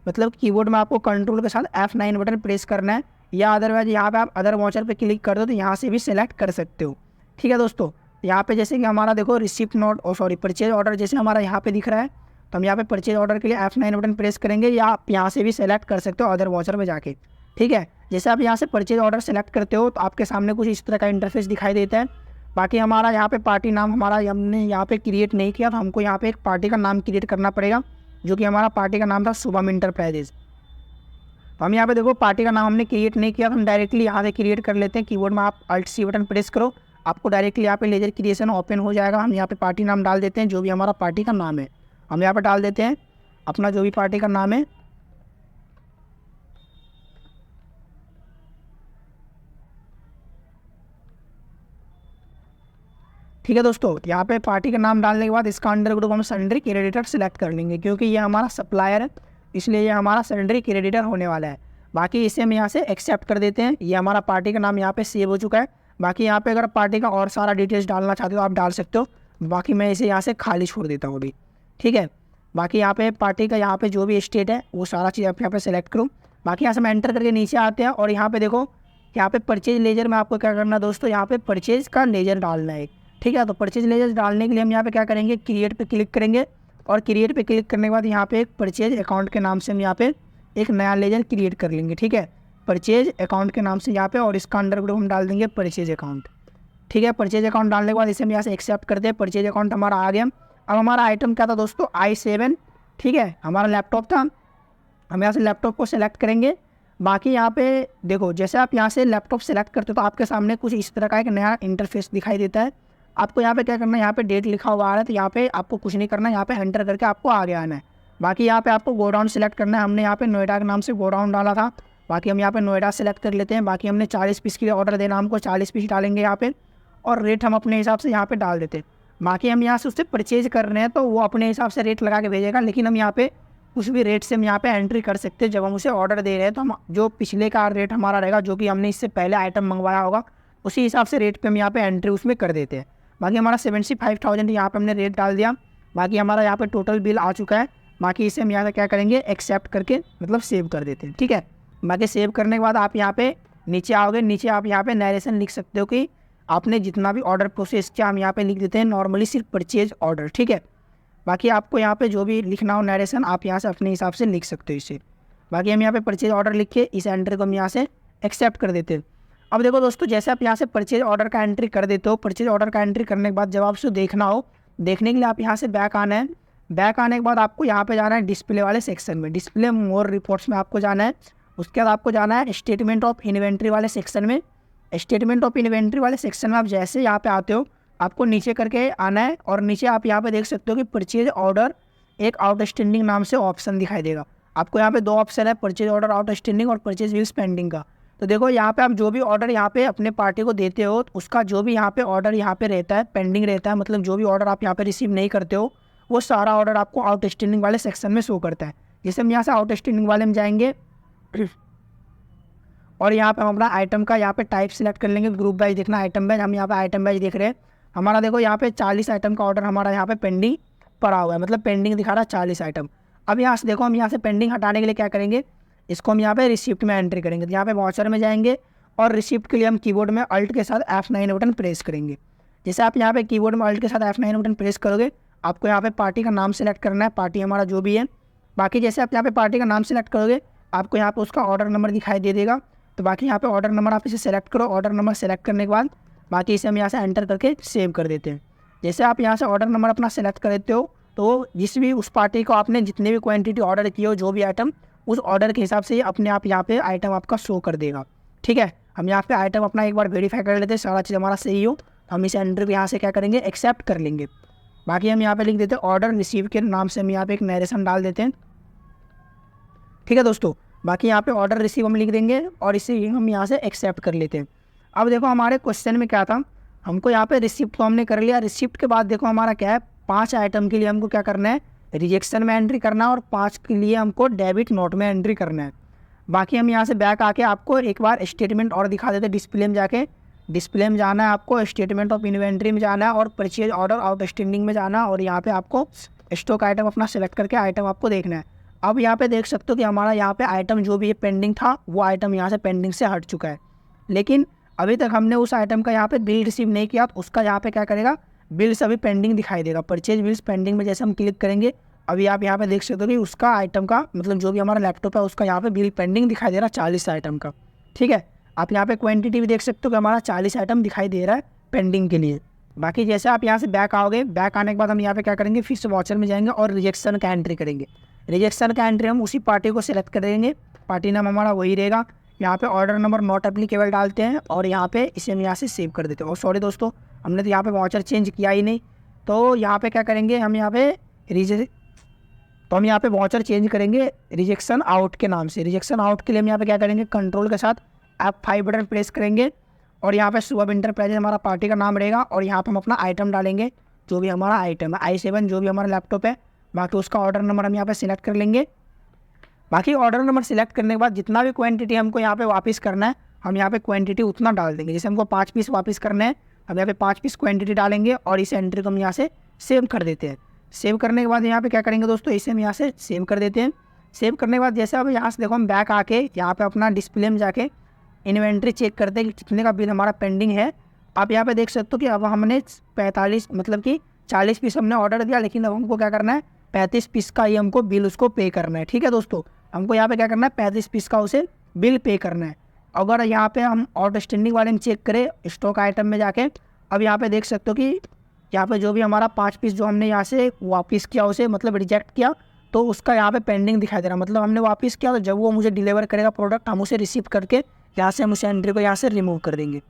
मतलब कीबोर्ड में आपको कंट्रोल के साथ F9 बटन प्रेस करना है, या अदरवाइज यहाँ पे आप अदर वाउचर पे क्लिक कर दो तो यहाँ से भी सिलेक्ट कर सकते हो। ठीक है दोस्तों, यहाँ पे जैसे कि हमारा देखो रिसिप्ट नोट और सॉरी परचेज ऑर्डर जैसे हमारा यहाँ पे दिख रहा है, तो हम यहाँ पे परचेज ऑर्डर के लिए F9 बटन प्रेस करेंगे, या आप यहाँ से भी सेलेक्ट कर सकते हो अदर वाउचर में जाके। ठीक है, जैसे आप यहाँ से परचेज ऑर्डर सेलेक्ट करते हो तो आपके सामने कुछ इस तरह का इंटरफेस दिखाई देता है। बाकी हमारा यहाँ पे पार्टी नाम हमारा हमने यहाँ पे क्रिएट नहीं किया, तो हमको यहाँ पे एक पार्टी का नाम क्रिएट करना पड़ेगा, जो कि हमारा पार्टी का नाम था शुभम इंटरप्राइजेज। तो हम यहाँ पे देखो पार्टी का नाम हमने क्रिएट नहीं किया, तो हम डायरेक्टली यहाँ से क्रिएट कर लेते हैं। कीबोर्ड में आप Alt C बटन प्रेस करो, आपको डायरेक्टली यहाँ पे लेजर क्रिएशन ओपन हो जाएगा। हम यहाँ पे पार्टी नाम डाल देते हैं, जो भी हमारा पार्टी का नाम है हम यहाँ पे डाल देते हैं अपना जो भी पार्टी का नाम है। ठीक है दोस्तों, यहाँ पे पार्टी का नाम डालने के बाद इसका अंडर ग्रुप हम सेकेंडरी क्रेडिटर सेलेक्ट कर लेंगे, क्योंकि ये हमारा सप्लायर है, इसलिए ये हमारा सेकेंडरी क्रेडिटर होने वाला है। बाकी इसे हम यहाँ से एक्सेप्ट कर देते हैं। ये हमारा पार्टी का नाम यहाँ पे सेव हो चुका है। बाकी यहाँ पे अगर पार्टी का और सारा डिटेल्स डालना चाहते हो आप डाल सकते हो, बाकी मैं इसे यहाँ से खाली छोड़ देता हूँ अभी। ठीक है, बाकी यहाँ पे पार्टी का यहाँ पे जो भी स्टेट है वो सारा चीज़ आप यहाँ पे सेलेक्ट करूँ। बाकी यहाँ से मैं एंटर करके नीचे आते हैं, और यहाँ पे देखो यहाँ पे परचेज लेजर में आपको क्या करना है दोस्तों, यहाँ पे परचेज का लेजर डालना है। ठीक है, तो परचेज लेजर डालने के लिए हम यहाँ पे क्या करेंगे, क्रिएट पे क्लिक करेंगे, और क्रिएट पे क्लिक करने के बाद यहाँ पे एक परचेज अकाउंट के नाम से हम यहाँ पे एक नया लेजर क्रिएट कर लेंगे। ठीक है, परचेज अकाउंट के नाम से यहाँ पे, और इसका अंडर ग्रुप हम डाल देंगे परचेज अकाउंट। ठीक है, परचेज अकाउंट डालने के बाद इसे हम यहाँ से एक्सेप्ट करते हैं। परचेज अकाउंट हमारा आ गया। अब हमारा आइटम क्या था दोस्तों, i7। ठीक है, हमारा लैपटॉप था, हम यहाँ से लैपटॉप को सिलेक्ट करेंगे। बाकी यहाँ पे देखो, जैसे आप यहाँ से लैपटॉप सेलेक्ट करते हो तो आपके सामने कुछ इस तरह का एक नया इंटरफेस दिखाई देता है। आपको यहाँ पे क्या करना है, यहाँ पे डेट लिखा हुआ आ रहा है, तो यहाँ पे आपको कुछ नहीं करना है, यहाँ पे एंटर करके आपको आगे आना है। बाकी यहाँ पे आपको गोडाउन सेलेक्ट करना है। हमने यहाँ पे नोएडा के नाम से गोडाउन डाला था, बाकी हम यहाँ पे नोएडा सेलेक्ट कर लेते हैं। बाकी हमने 40 पीस के लिए ऑर्डर देना, हमको 40 पीस डालेंगे यहाँ पे, और रेट हम अपने हिसाब से यहाँ पे डाल देते हैं। बाकी हम यहाँ से उससे परचेज कर रहे हैं, तो वो अपने हिसाब से रेट लगा के भेजेगा, लेकिन हम यहाँ पे कुछ भी रेट से हम यहाँ पे एंट्री कर सकते हैं। जब हम उसे ऑर्डर दे रहे हैं तो हम जो पिछले का रेट हमारा रहेगा, जो कि हमने इससे पहले आइटम मंगवाया होगा, उसी हिसाब से रेट पे हम यहाँ पे एंट्री उसमें कर देते हैं। बाकी हमारा 75,000 यहाँ पे हमने रेट डाल दिया। बाकी हमारा यहाँ पे टोटल बिल आ चुका है। बाकी इसे हम यहाँ पे क्या करेंगे, एक्सेप्ट करके मतलब सेव कर देते हैं। ठीक है, बाकी सेव करने के बाद आप यहाँ पे नीचे आओगे, नीचे आप यहाँ पे नरेशन लिख सकते हो कि आपने जितना भी ऑर्डर प्रोसेस किया। हम यहाँ पे लिख देते हैं नॉर्मली सिर्फ परचेज ऑर्डर। ठीक है, बाकी आपको यहाँ पे जो भी लिखना हो नरेशन आप यहाँ से अपने हिसाब से लिख सकते हो इसे। बाकी हम यहाँ पे परचेज ऑर्डर लिख के इस एंट्री को हम यहाँ से एक्सेप्ट कर देते हैं। अब देखो दोस्तों, जैसे आप यहाँ से परचेज ऑर्डर का एंट्री कर देते हो, परचेज ऑर्डर का एंट्री करने के बाद जब आप उसको देखना हो, देखने के लिए आप यहाँ से बैक आना है। बैक आने के बाद आपको यहाँ पे जाना है डिस्प्ले वाले सेक्शन में, डिस्प्ले मोर रिपोर्ट्स में आपको जाना है। उसके बाद आपको जाना है स्टेटमेंट ऑफ इन्वेंट्री वाले सेक्शन में। स्टेटमेंट ऑफ इन्वेंट्री वाले सेक्शन में आप जैसे यहाँ पे आते हो, आपको नीचे करके आना है, और नीचे आप यहाँ पे देख सकते हो कि परचेज ऑर्डर एक आउटस्टैंडिंग नाम से ऑप्शन दिखाई देगा। आपको यहाँ पे दो ऑप्शन है, परचेज ऑर्डर आउटस्टैंडिंग और परचेज बिल्स पेंडिंग का। तो देखो यहाँ पे आप जो भी ऑर्डर यहाँ पे अपने पार्टी को देते हो, उसका जो भी यहाँ पे ऑर्डर यहाँ पे रहता है पेंडिंग रहता है, मतलब जो भी ऑर्डर आप यहाँ पे रिसीव नहीं करते हो, वो सारा ऑर्डर आपको आउटस्टैंडिंग वाले सेक्शन में शो करता है। जैसे हम यहाँ से आउटस्टैंडिंग वाले में जाएंगे, और यहाँ पे हम अपना आइटम का यहाँ पे टाइप सेलेक्ट कर लेंगे, ग्रुप वाइज देखना आइटम वाइज। हम यहाँ पे आइटम वाइज देख रहे हैं, हमारा देखो यहाँ पे 40 आइटम का ऑर्डर हमारा यहाँ पे पेंडिंग पड़ा हुआ है, मतलब पेंडिंग दिखा रहा है 40 आइटम। अब यहाँ से देखो, हम यहाँ से पेंडिंग हटाने के लिए क्या करेंगे, इसको हम यहाँ पे रिसिप्ट में एंट्री करेंगे। तो यहाँ पे वाउचर में जाएंगे, और रिसिप्ट के लिए हम कीबोर्ड में अल्ट के साथ F9 बटन प्रेस करेंगे। जैसे आप यहाँ पे कीबोर्ड में अल्ट के साथ F9 बटन प्रेस करोगे, आपको यहाँ पे पार्टी का नाम सेलेक्ट करना है, पार्टी हमारा जो भी है। बाकी जैसे आप यहाँ पे पार्टी का नाम सेलेक्ट करोगे, आपको यहाँ पे उसका ऑर्डर नंबर दिखाई दे देगा। तो बाकी यहाँ पे ऑर्डर नंबर आप इसे सेलेक्ट करो। ऑर्डर नंबर सेलेक्ट करने के बाद बाकी इसे हम यहाँ से एंटर करके सेव कर देते हैं। जैसे आप यहाँ से ऑर्डर नंबर अपना सेलेक्ट कर देते हो, तो जिस भी उस पार्टी को आपने जितने भी क्वांटिटी ऑर्डर की हो, जो भी आइटम, उस ऑर्डर के हिसाब से ही अपने आप यहाँ पे आइटम आपका शो कर देगा। ठीक है, हम यहाँ पे आइटम अपना एक बार वेरीफाई कर लेते हैं, सारा चीज़ हमारा सही हो, तो हम इस एंटर पे यहाँ से क्या करेंगे, एक्सेप्ट कर लेंगे। बाकी हम यहाँ पे लिख देते हैं ऑर्डर रिसीव के नाम से हम यहाँ पे एक नरेशन डाल देते हैं। ठीक है दोस्तों, बाकी यहाँ पे ऑर्डर रिसीव हम लिख देंगे, और इसे हम यहाँ से एक्सेप्ट कर लेते हैं। अब देखो हमारे क्वेश्चन में क्या था, हमको यहाँ पे रिसिप्ट तो हमने कर लिया। रिसिप्ट के बाद देखो हमारा क्या है, 5 आइटम के लिए हमको क्या करना है, रिजेक्शन में एंट्री करना है, और 5 के लिए हमको डेबिट नोट में एंट्री करना है। बाकी हम यहाँ से बैक आके आपको एक बार स्टेटमेंट और दिखा देते हैं। डिस्प्ले में जाके, डिस्प्ले में जाना है आपको, स्टेटमेंट ऑफ इन्वेंट्री में जाना है, और परचेज ऑर्डर आउटस्टैंडिंग में जाना है, और यहाँ पे आपको स्टॉक आइटम अपना सेलेक्ट करके आइटम आपको देखना है। अब यहाँ पे देख सकते हो कि हमारा यहाँ पे आइटम जो भी पेंडिंग था, वो आइटम यहाँ से पेंडिंग से हट चुका है, लेकिन अभी तक हमने उस आइटम का यहाँ पे बिल रिसीव नहीं किया, तो उसका यहाँ पे क्या करेगा, बिल्स अभी पेंडिंग दिखाई देगा। परचेज बिल्स पेंडिंग में जैसे हम क्लिक करेंगे, अभी आप यहाँ पे देख सकते हो कि उसका आइटम का मतलब जो भी हमारा लैपटॉप है उसका यहाँ पे बिल पेंडिंग दिखाई दे रहा है 40 आइटम का। ठीक है, आप यहाँ पे क्वांटिटी भी देख सकते हो कि हमारा 40 आइटम दिखाई दे रहा है पेंडिंग के लिए। बाकी जैसे आप यहाँ से बैक आओगे, बैक आने के बाद हम यहाँ पे क्या करेंगे, फिर से वाचर में जाएंगे और रिजेक्शन का एंट्री करेंगे। रिजेक्शन का एंट्री हम उसी पार्टी को सिलेक्ट करेंगे, पार्टी नाम हमारा वही रहेगा। यहाँ पे ऑर्डर नंबर नॉट एप्लीकेबल डालते हैं और यहाँ पे इसे हम यहाँ से सेव कर देते हैं। और सॉरी दोस्तों, हमने तो यहाँ पे वाचर चेंज किया ही नहीं, तो यहाँ पे क्या करेंगे हम यहाँ पे हम यहाँ पे वाचर चेंज करेंगे रिजेक्शन आउट के नाम से। रिजेक्शन आउट के लिए हम यहाँ पे क्या करेंगे, कंट्रोल के साथ F5 बटन प्रेस करेंगे और यहाँ पे शुभम इंटरप्राइजेज हमारा पार्टी का नाम रहेगा और यहाँ पे हम अपना आइटम डालेंगे, जो भी हमारा आइटम है i7 जो भी हमारा लैपटॉप है। बाकी उसका ऑर्डर नंबर हम यहाँ पे सिलेक्ट कर लेंगे। बाकी ऑर्डर नंबर सिलेक्ट करने के बाद जितना भी क्वांटिटी हमको यहाँ पे वापस करना है, हम यहाँ पे क्वांटिटी उतना डाल देंगे। जैसे हमको 5 पीस वापस करने हैं, हम यहाँ पे 5 पीस क्वांटिटी डालेंगे और इस एंट्री को हम यहाँ से सेव कर देते हैं। सेव करने के बाद यहाँ पे क्या करेंगे दोस्तों, इसे हम यहाँ से सेव कर देते हैं। सेव करने के बाद जैसे अब यहाँ से देखो हम बैक आके यहाँ पे अपना डिस्प्ले में जाके इन्वेंट्री चेक करते हैं कि कितने का बिल हमारा पेंडिंग है। आप यहाँ पे देख सकते हो कि अब हमने 45 मतलब कि 40 पीस हमने ऑर्डर दिया, लेकिन अब हमको क्या करना है 35 पीस का ही हमको बिल उसको पे करना है। ठीक है दोस्तों, हमको यहाँ पे क्या करना है 35 पीस का उसे बिल पे करना है। अगर यहाँ पे हम आउटस्टैंडिंग वाले में चेक करें स्टॉक आइटम में जाके, अब यहाँ पे देख सकते हो कि यहाँ पे जो भी हमारा 5 पीस जो हमने यहाँ से वापस किया उसे मतलब रिजेक्ट किया, तो उसका यहाँ पे पेंडिंग दिखाई दे रहा है। मतलब हमने वापस किया, तो जब वो मुझे डिलीवर करेगा प्रोडक्ट, हम उसे रिसीव करके यहाँ से हम उस एंट्री को यहाँ से रिमूव कर देंगे।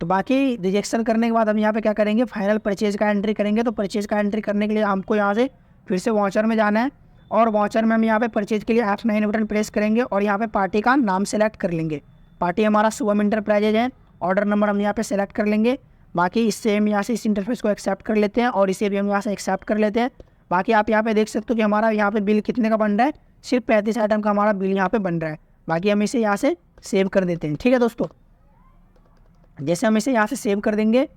तो बाकी रिजेक्शन करने के बाद हम यहाँ पे क्या करेंगे, फाइनल परचेज का एंट्री करेंगे। तो परचेज का एंट्री करने के लिए हमको यहाँ से फिर से वाचर में जाना है और वाचर में हम यहाँ पे परचेज के लिए F9 बटन प्रेस करेंगे और यहाँ पे पार्टी का नाम सेलेक्ट कर लेंगे। पार्टी हमारा शुभम इंटरप्राइजेज है, ऑर्डर नंबर हम यहाँ पे सेलेक्ट कर लेंगे। बाकी इससे हम यहाँ से इस इंटरफेस को एक्सेप्ट कर लेते हैं और इसे भी हम यहाँ से एक्सेप्ट कर लेते हैं। बाकी आप यहाँ पे देख सकते हो कि हमारा यहाँ पे बिल कितने का बन रहा है, सिर्फ 35 आइटम का हमारा बिल यहाँ पे बन रहा है। बाकी हम इसे यहाँ से सेव कर देते हैं। ठीक है दोस्तों, जैसे हम इसे यहाँ से सेव कर देंगे,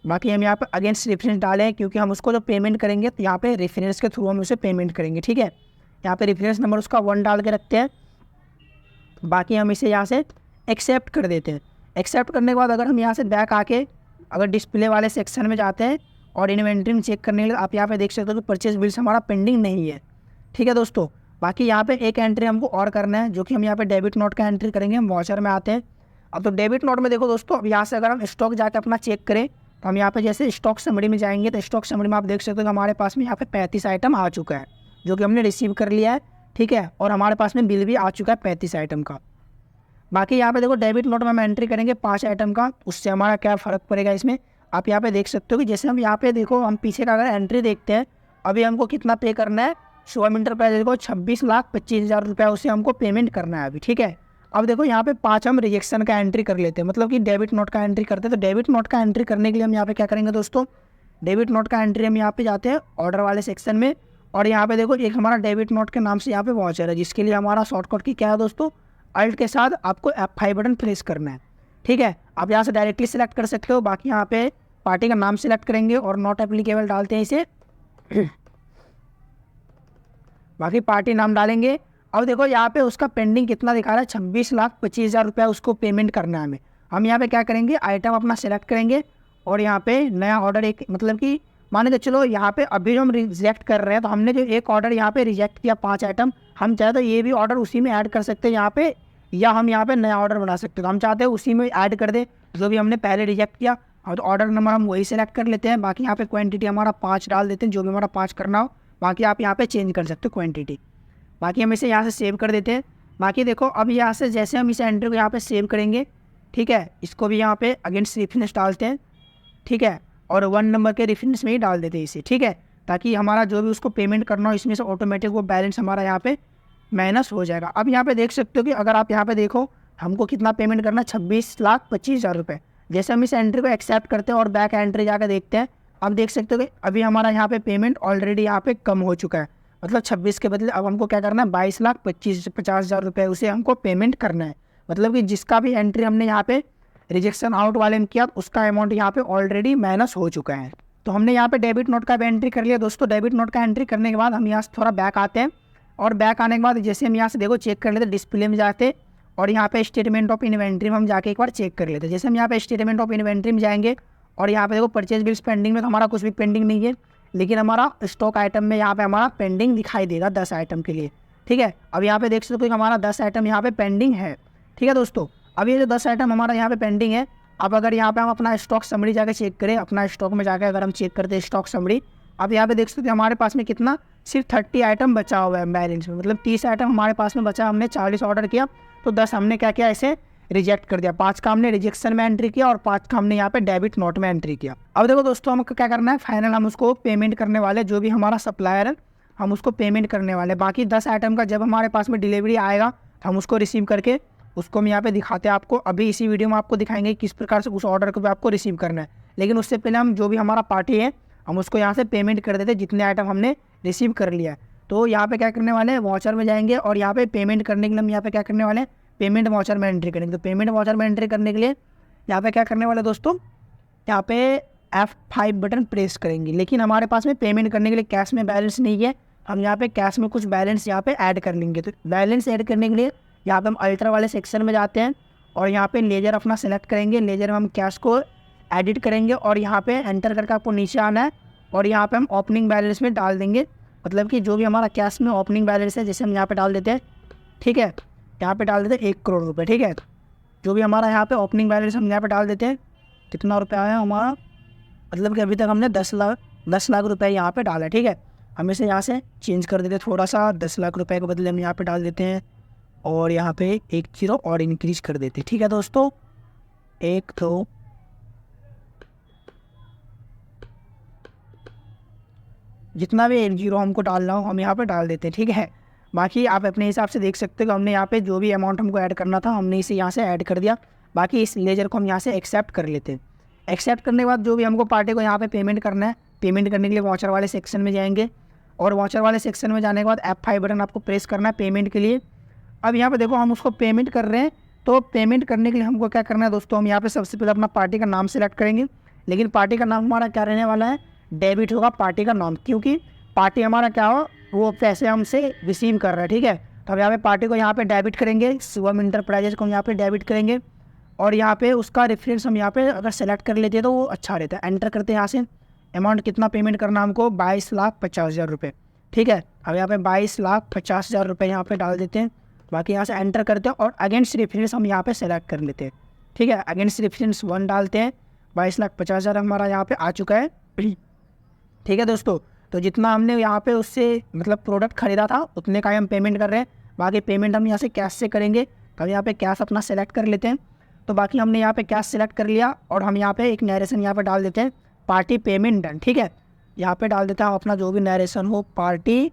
बाकी हम यहाँ पे अगेंस्ट रेफरेंस डालें क्योंकि हम उसको जो पेमेंट करेंगे तो यहाँ पे रेफरेंस के थ्रू हम उसे पेमेंट करेंगे। ठीक है, यहाँ पे रेफरेंस नंबर उसका 1 डाल के रखते हैं। बाकी हम इसे यहाँ से एक्सेप्ट कर देते हैं। एक्सेप्ट करने के बाद अगर हम यहाँ से बैक आके अगर डिस्प्ले वाले सेक्शन में जाते हैं और इन्वेंट्री में चेक करने के लिए, आप यहाँ पे देख सकते हो कि परचेज बिल्स हमारा पेंडिंग नहीं है। ठीक है दोस्तों, बाकी यहाँ पे एक एंट्री हमको और करना है, जो कि हम यहाँ पे डेबिट नोट का एंट्री करेंगे। हम वाचर में आते हैं। अब तो डेबिट नोट में देखो दोस्तों, अब यहाँ से अगर हम स्टॉक जाके अपना चेक करें तो हम यहाँ पे जैसे स्टॉक समरी में जाएंगे तो स्टॉक समरी में आप देख सकते हो कि हमारे पास में यहाँ पे 35 आइटम आ चुका है, जो कि हमने रिसीव कर लिया है। ठीक है, और हमारे पास में बिल भी आ चुका है 35 आइटम का। बाकी यहाँ पे देखो डेबिट नोट में हम एंट्री करेंगे 5 आइटम का, उससे हमारा क्या फ़र्क पड़ेगा इसमें, आप यहाँ पे देख सकते हो कि जैसे हम यहाँ पे देखो हम पीछे का अगर एंट्री देखते हैं, अभी हमको कितना पे करना है, शुभम इंटरप्राइजेज को 26,25,000 रुपये उसे हमको पेमेंट करना है अभी। ठीक है, अब देखो यहाँ पे 5 हम रिजेक्शन का एंट्री कर लेते हैं, मतलब कि डेबिट नोट का एंट्री करते हैं। तो डेबिट नोट का एंट्री करने के लिए हम यहाँ पे क्या करेंगे दोस्तों, डेबिट नोट का एंट्री हम यहाँ पे जाते हैं ऑर्डर वाले सेक्शन में और यहाँ पे देखो एक हमारा डेबिट नोट के नाम से यहाँ पे वाचर है, जिसके लिए हमारा शॉर्टकट की क्या है दोस्तों, अल्ट के साथ आपको F5 बटन प्रेस करना है। ठीक है, आप यहाँ से डायरेक्टली सिलेक्ट कर सकते हो। बाकी यहाँ पे पार्टी का नाम सिलेक्ट करेंगे और नॉट एप्लीकेबल डालते हैं इसे बाकी पार्टी नाम डालेंगे। अब देखो यहाँ पे उसका पेंडिंग कितना दिखा रहा है, 26,25,000 रुपये उसको पेमेंट करना है हमें। हम यहाँ पे क्या करेंगे, आइटम अपना सेलेक्ट करेंगे और यहाँ पे नया ऑर्डर एक मतलब कि मान के चलो यहाँ पे अभी जो हम रिजेक्ट कर रहे हैं, तो हमने जो एक ऑर्डर यहाँ पे रिजेक्ट किया 5 आइटम, हम चाहे तो ये भी ऑर्डर उसी में ऐड कर सकते हैं यहाँ पे, या हम यहाँ पे नया ऑर्डर बना सकते हैं। तो हम चाहते हैं उसी में ऐड कर दे जो भी हमने पहले रिजेक्ट किया, और तो ऑर्डर नंबर हम वही सेलेक्ट कर लेते हैं। बाकी यहाँ पे क्वांटिटी हमारा 5 डाल देते हैं, जो भी हमारा 5 करना हो। बाकी आप यहाँ पे चेंज कर सकते हो क्वांटिटी। बाकी हम इसे यहाँ से सेव कर देते हैं। बाकी देखो अब यहाँ से जैसे हम इस एंट्री को यहाँ पे सेव करेंगे, ठीक है, इसको भी यहाँ पे अगेंस्ट रेफरेंस डालते हैं। ठीक है, और 1 नंबर के रेफरेंस में ही डाल देते हैं इसे। ठीक है, ताकि हमारा जो भी उसको पेमेंट करना हो इसमें से ऑटोमेटिक वो बैलेंस हमारा यहाँ पे माइनस हो जाएगा। अब यहाँ पे देख सकते हो कि अगर आप यहाँ पे देखो हमको कितना पेमेंट करना है, 26,25,000 रुपये। जैसे हम इस एंट्री को एक्सेप्ट करते हैं और बैक एंट्री जाकर देखते हैं, अब देख सकते हो कि अभी हमारा यहाँ पे पेमेंट ऑलरेडी यहाँ पे कम हो चुका है। मतलब 26 के बदले अब हमको क्या करना है, 22,50,000 रुपये उसे हमको पेमेंट करना है। मतलब कि जिसका भी एंट्री हमने यहाँ पे रिजेक्शन आउट वाले में किया, उसका अमाउंट यहाँ पे ऑलरेडी माइनस हो चुका है। तो हमने यहाँ पे डेबिट नोट का भी एंट्री कर लिया दोस्तों। डेबिट नोट का एंट्री करने के बाद हम यहाँ से थोड़ा बैक आते हैं और बैक आने के बाद जैसे हम यहाँ से देखो चेक कर लेते हैं, डिस्प्ले में जाते और यहाँ पे स्टेटमेंट ऑफ इन्वेंट्री में हम जाके एक बार चेक कर लेते हैं। जैसे हम यहाँ पे स्टेटमेंट ऑफ इन्वेंट्री में जाएंगे और यहाँ पे देखो परचेज बिल्स पेंडिंग में, तो हमारा कुछ भी पेंडिंग नहीं है, लेकिन हमारा स्टॉक आइटम में यहाँ पे हमारा पेंडिंग दिखाई देगा 10 आइटम के लिए। ठीक है, अब यहाँ पे देख सकते हो कि हमारा 10 आइटम यहाँ पे पेंडिंग है। ठीक है दोस्तों, अब ये जो 10 आइटम हमारा यहाँ पे पेंडिंग है, अब अगर यहाँ पे हम अपना स्टॉक समरी जाकर चेक करें, अपना स्टॉक में जाकर अगर हम चेक करते हैं स्टॉक समरी, अब यहाँ पे देख सकते हैं हमारे पास में कितना सिर्फ 30 आइटम बचा हुआ है बैलेंस में, मतलब 30 आइटम हमारे पास में बचा। हमने 40 ऑर्डर किया तो 10 हमने क्या किया, इसे रिजेक्ट कर दिया। 5 का हमने रिजेक्शन में एंट्री किया और 5 का हमने यहाँ पे डेबिट नोट में एंट्री किया। अब देखो दोस्तों हमको क्या करना है, फाइनल हम उसको पेमेंट करने वाले, जो भी हमारा सप्लायर है हम उसको पेमेंट करने वाले। बाकी 10 आइटम का जब हमारे पास में डिलीवरी आएगा तो हम उसको रिसीव करके उसको हम यहाँ पे दिखाते हैं आपको। अभी इसी वीडियो में आपको दिखाएंगे किस प्रकार से उस ऑर्डर को भी आपको रिसीव करना है। लेकिन उससे पहले हम जो भी हमारा पार्टी है हम उसको यहाँ से पेमेंट कर देते जितने आइटम हमने रिसीव कर लिया है। तो यहाँ पे क्या करने वाले हैं, वाउचर में जाएंगे और यहाँ पे पेमेंट करने के लिए हम यहाँ पे क्या करने वाले हैं, पेमेंट वाउचर में एंट्री करेंगे। तो पेमेंट वाउचर में एंट्री करने के लिए यहाँ पे क्या करने वाले दोस्तों, यहाँ पे F5 बटन प्रेस करेंगे। लेकिन हमारे पास में पेमेंट करने के लिए कैश में बैलेंस नहीं है, हम यहाँ पे कैश में कुछ बैलेंस यहाँ पे ऐड कर लेंगे। तो बैलेंस ऐड करने के लिए यहाँ पे हम अल्ट्रा वाले सेक्शन में जाते हैं और यहाँ पे लेजर अपना सेलेक्ट करेंगे। लेजर में हम कैश को एडिट करेंगे और यहाँ पे एंटर करके आपको नीचे आना है और यहाँ पे हम ओपनिंग बैलेंस में डाल देंगे, मतलब कि जो भी हमारा कैश में ओपनिंग बैलेंस है जैसे हम यहाँ पे डाल देते हैं, ठीक है, यहाँ पे डाल देते हैं 1 करोड़ रुपये, ठीक है। जो भी हमारा यहाँ पे ओपनिंग बैलेंस हम यहाँ पे डाल देते हैं, कितना रुपया आया हमारा, मतलब कि अभी तक हमने 10 लाख रुपये यहाँ पे डाला है, ठीक है। हम इसे यहाँ से चेंज कर देते हैं थोड़ा सा, 10 लाख रुपये के बदले हम यहाँ पे डाल देते हैं और यहाँ पे 1 जीरो और इंक्रीज कर देते हैं, ठीक है दोस्तों। 1 2 जितना भी 1 जीरो हमको डालना हो हम यहाँ पे डाल देते हैं, ठीक है। बाकी आप अपने हिसाब से देख सकते हो कि हमने यहाँ पे जो भी अमाउंट हमको ऐड करना था हमने इसे यहाँ से ऐड कर दिया। बाकी इस लेजर को हम यहाँ से एक्सेप्ट कर लेते हैं। एक्सेप्ट करने के बाद जो भी हमको पार्टी को यहाँ पे पेमेंट करना है, पेमेंट करने के लिए वाउचर वाले सेक्शन में जाएंगे और वाउचर वाले सेक्शन में जाने के बाद F5 बटन आपको प्रेस करना है पेमेंट के लिए। अब यहाँ पे देखो हम उसको पेमेंट कर रहे हैं, तो पेमेंट करने के लिए हमको क्या करना है दोस्तों, हम यहाँ पे सबसे पहले अपना पार्टी का नाम सेलेक्ट करेंगे। लेकिन पार्टी का नाम हमारा क्या रहने वाला है, डेबिट होगा पार्टी का नाम, क्योंकि पार्टी हमारा क्या हो, वो पैसे हमसे रिसीव कर रहा है, ठीक है। तो हम यहाँ पे पार्टी को यहाँ पे डेबिट करेंगे, शिवम इंटरप्राइजेज को हम यहाँ पे डेबिट करेंगे और यहाँ पे उसका रेफरेंस हम यहाँ पे अगर सेलेक्ट कर लेते हैं तो वो अच्छा रहता है। एंटर करते हैं यहाँ से, अमाउंट कितना पेमेंट करना हमको, 22,50,000 रुपये, ठीक है। अब यहाँ पे 22,50,000 रुपये यहाँ पे डाल देते हैं। बाकी यहाँ से एंटर करते हैं और अगेंस्ट रेफरेंस हम यहाँ पे सेलेक्ट कर लेते हैं, ठीक है। अगेंस्ट रेफरेंस 1 डालते हैं, 22,50,000 हमारा यहाँ पे आ चुका है, ठीक है दोस्तों। तो जितना हमने यहाँ पे उससे मतलब प्रोडक्ट खरीदा था उतने का हम पेमेंट कर रहे हैं। बाकी पेमेंट हम यहाँ से कैश से करेंगे, तो यहाँ पे कैश अपना सेलेक्ट कर लेते हैं। तो बाकी हमने यहाँ पे कैश सेलेक्ट कर लिया और हम यहाँ पे एक नरेशन यहाँ पे डाल देते हैं, पार्टी पेमेंट डन, ठीक है। यहाँ पे डाल देता हूँ अपना जो भी नरेशन हो, पार्टी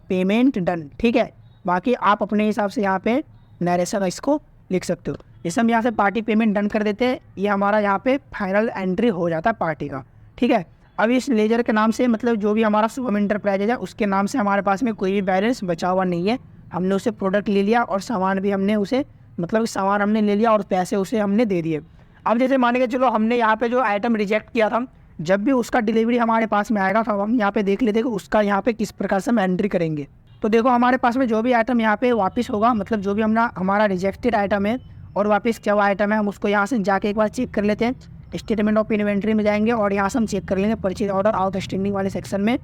पेमेंट डन, ठीक है। बाकी आप अपने हिसाब से यहाँ पे नरेशन इसको लिख सकते हो। जैसे हम यहाँ से पार्टी पेमेंट डन कर देते हैं, ये हमारा यहाँ पे फाइनल एंट्री हो जाता है पार्टी का, ठीक है। अब इस लेजर के नाम से मतलब जो भी हमारा शुभम इंटरप्राइजेज है उसके नाम से हमारे पास में कोई भी बैलेंस बचा हुआ नहीं है। हमने उसे प्रोडक्ट ले लिया और सामान भी हमने उसे मतलब सामान हमने ले लिया और पैसे उसे हमने दे दिए। अब जैसे मान के चलो हमने यहाँ पे जो आइटम रिजेक्ट किया था, जब भी उसका डिलीवरी हमारे पास में आएगा तो हम यहाँ पे देख लेते हैं कि उसका यहाँ पे किस प्रकार से हम एंट्री करेंगे। तो देखो हमारे पास में जो भी आइटम यहाँ पे वापस होगा, मतलब जो भी हमारा रिजेक्टेड आइटम है और वापस क्या हुआ आइटम है, हम उसको यहाँ से जाके एक बार चेक कर लेते हैं। स्टेटमेंट ऑफ इन्वेंट्री में जाएंगे और यहाँ से हम चेक कर लेंगे परचेज ऑर्डर आउटस्टैंडिंग वाले सेक्शन में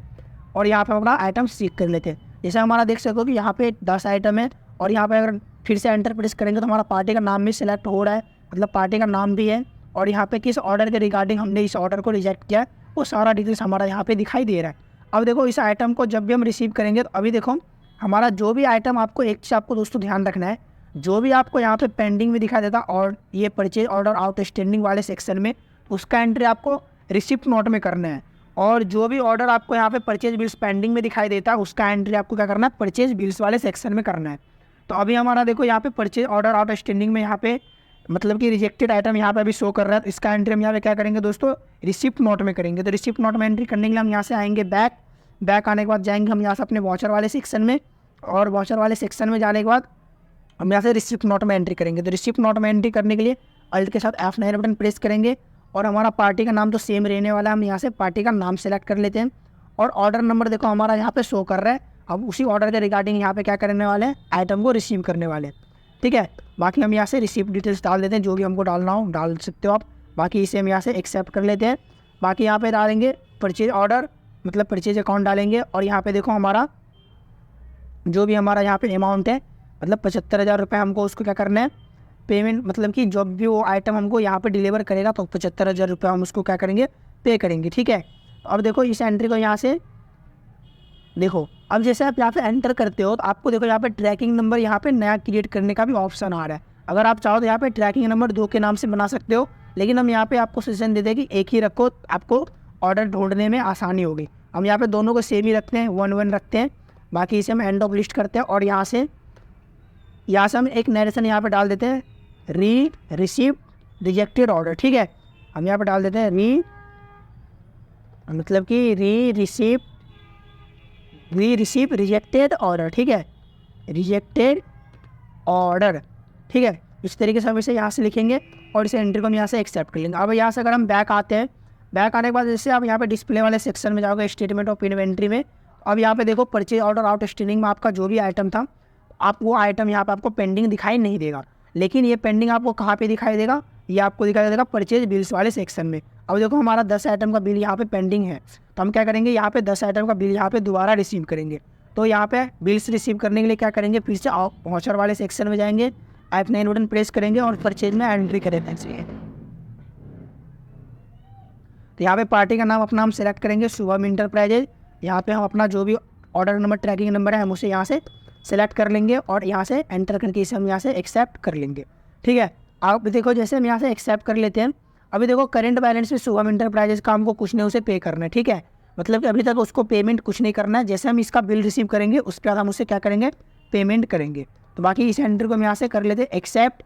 और यहाँ पे अपना आइटम चेक कर लेते हैं। जैसे हमारा देख सको कि यहाँ पे 10 आइटम है और यहाँ पे अगर फिर से एंटर प्रेस करेंगे तो हमारा पार्टी का नाम भी सिलेक्ट हो रहा है, मतलब पार्टी का नाम भी है और यहाँ पे किस ऑर्डर के रिगार्डिंग हमने इस ऑर्डर को रिजेक्ट किया है वो सारा डिटेल्स हमारा यहाँ पे दिखाई दे रहा है। अब देखो इस आइटम को जब भी हम रिसीव करेंगे तो अभी देखो हमारा जो भी आइटम, आपको एक चीज़ आपको दोस्तों ध्यान रखना है, जो भी आपको यहाँ पे पेंडिंग में दिखाई देता और ये परचेज ऑर्डर आउटस्टैंडिंग वाले सेक्शन में उसका एंट्री आपको रिसिप्ट नोट में करना है। और जो भी ऑर्डर आपको यहाँ पे परचेज बिल्स पेंडिंग में दिखाई देता है उसका एंट्री आपको क्या करना है, परचेज बिल्स वाले सेक्शन में करना है। तो अभी हमारा देखो यहाँ पे परचेज ऑर्डर आउटस्टैंडिंग में यहाँ पे मतलब कि रिजेक्टेड आइटम यहाँ पे अभी शो कर रहा है, तो इसका एंट्री हम यहाँ पे क्या करेंगे दोस्तों, रिसिप्ट नोट में करेंगे। तो रिसिप्ट नोट में एंट्री करने के लिए हम यहाँ से आएंगे बैक आने के बाद जाएंगे हम यहाँ से अपने वाउचर वाले सेक्शन में और वाउचर वाले सेक्शन में जाने के बाद हम यहाँ से रिसिप्ट नोट में एंट्री करेंगे। तो रिसिप्ट नोट में एंट्री करने के लिए अल्ट के साथ F9 बटन प्रेस करेंगे और हमारा पार्टी का नाम तो सेम रहने वाला है, हम यहाँ से पार्टी का नाम सेलेक्ट कर लेते हैं और ऑर्डर नंबर देखो हमारा यहाँ पे शो कर रहा है। अब उसी ऑर्डर के रिगार्डिंग यहाँ पे क्या करने वाले हैं, आइटम को रिसीव करने वाले हैं, ठीक है। बाकी हम यहाँ से रिसिप्ट डिटेल्स डाल देते हैं, जो भी हमको डालना हो डाल सकते हो आप। बाकी इसे हम यहाँ से एक्सेप्ट कर लेते हैं। बाकी यहाँ पे डालेंगे परचेज ऑर्डर, मतलब परचेज अकाउंट डालेंगे और यहाँ पे देखो हमारा जो भी हमारा यहाँ पे अमाउंट है मतलब 75,000 रुपये हमको उसको क्या करना है, पेमेंट मतलब कि जब भी वो आइटम हमको यहाँ पे डिलीवर करेगा तो 75,000 रुपये हम उसको क्या करेंगे, पे करेंगे। ठीक है, अब देखो इस एंट्री को यहाँ से देखो, अब जैसे आप यहाँ पे एंटर करते हो तो आपको देखो यहाँ पे ट्रैकिंग नंबर यहाँ पे नया क्रिएट करने का भी ऑप्शन आ रहा है। अगर आप चाहो तो यहाँ पे ट्रैकिंग नंबर 2 के नाम से बना सकते हो, लेकिन हम यहाँ पे आपको सजेशन देते हैं कि एक ही रखो, आपको ऑर्डर ढूंढने में आसानी होगी। हम यहाँ पे दोनों को सेम ही रखते हैं, 1 रखते हैं। बाकी इसे हम एंड ऑफ लिस्ट करते हैं और यहाँ से हम एक नरेशन यहाँ पे डाल देते हैं, रिसीव रिजेक्टेड ऑर्डर। ठीक है, हम यहाँ पे डाल देते हैं मतलब कि रिसीव रिजेक्टेड ऑर्डर। ठीक है, रिजेक्टेड ऑर्डर। ठीक है, इस तरीके से हम इसे यहाँ से लिखेंगे और इसे एंट्री को हम यहाँ से एक्सेप्ट कर लेंगे। अब यहाँ से अगर हम बैक आते हैं, बैक आने के बाद जैसे आप यहाँ पे डिस्प्ले वाले सेक्शन में जाओगे, स्टेटमेंट ऑफ इन्वेंट्री में, अब यहाँ पे देखो परचेज ऑर्डर आउटस्टैंडिंग में आपका जो भी आइटम था, आप वो आइटम यहाँ पे आपको पेंडिंग दिखाई नहीं देगा, लेकिन ये पेंडिंग आपको कहाँ पे दिखाई देगा, ये आपको दिखाई देगा परचेज बिल्स वाले सेक्शन में। अब देखो हमारा 10 आइटम का बिल यहाँ पे पेंडिंग है, तो हम क्या करेंगे, यहाँ पे 10 आइटम का बिल यहाँ पे दोबारा रिसीव करेंगे। तो यहाँ पे बिल्स रिसीव करने के लिए क्या करेंगे, फिर से वाउचर वाले सेक्शन में जाएंगे, F9 बटन प्रेस करेंगे और परचेज में एंट्री करेंगे। तो यहाँ पे पार्टी का नाम अपना हम सेलेक्ट करेंगे, शुभम इंटरप्राइजेज। यहाँ पे हम अपना जो भी ऑर्डर नंबर ट्रैकिंग नंबर है हम उसे यहाँ से सेलेक्ट कर लेंगे और यहाँ से एंटर करके इसे हम यहाँ से एक्सेप्ट कर लेंगे। ठीक है, आप देखो जैसे हम यहाँ से एक्सेप्ट कर लेते हैं, अभी देखो करंट बैलेंस में शुभम इंटरप्राइजेज का हमको कुछ नहीं उसे पे करना है। ठीक है, मतलब कि अभी तक उसको पेमेंट कुछ नहीं करना है, जैसे हम इसका बिल रिसीव करेंगे उसके बाद हम उसे क्या करेंगे, पेमेंट करेंगे। तो बाकी इस एंट्री को हम यहाँ से कर लेते हैं